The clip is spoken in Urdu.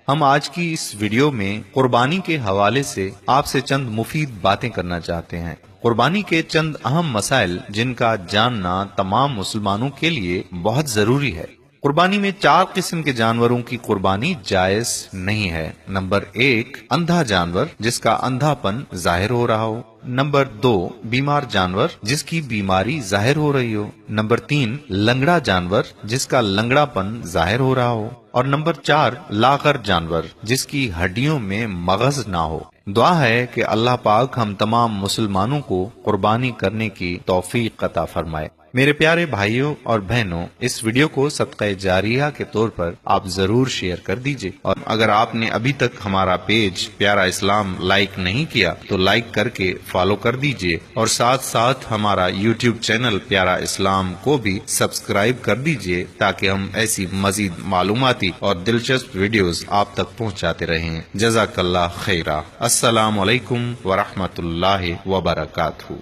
ہم آج کی اس ویڈیو میں قربانی کے حوالے سے آپ سے چند مفید باتیں کرنا چاہتے ہیں۔ قربانی کے چند اہم مسائل جن کا جاننا تمام مسلمانوں کے لیے بہت ضروری ہے۔ قربانی میں 4 قسم کے جانوروں کی قربانی جائز نہیں ہے۔ نمبر 1، اندھا جانور جس کا اندھا پن ظاہر ہو رہا ہو۔ نمبر 2، بیمار جانور جس کی بیماری ظاہر ہو رہی ہو۔ نمبر 3، لنگڑا جانور جس کا لنگڑا پن ظاہر ہو رہا ہو۔ اور نمبر 4، لاغر جانور جس کی ہڈیوں میں مغز نہ ہو۔ دعا ہے کہ اللہ پاک ہم تمام مسلمانوں کو قربانی کرنے کی توفیق عطا فرمائے۔ میرے پیارے بھائیوں اور بہنوں، اس ویڈیو کو صدقہ جاریہ کے طور پر آپ ضرور شیئر کر دیجئے، اور اگر آپ نے ابھی تک ہمارا پیج پیارا اسلام لائک نہیں کیا تو لائک کر کے فالو کر دیجئے، اور ساتھ ساتھ ہمارا یوٹیوب چینل پیارا اسلام کو بھی سبسکرائب کر دیجئے تاکہ ہم ایسی مزید معلوماتی اور دلچسپ ویڈیوز آپ تک پہنچاتے رہیں۔ جزاک اللہ خیرہ۔ السلام علیکم ورحمۃ اللہ وبرکاتہ۔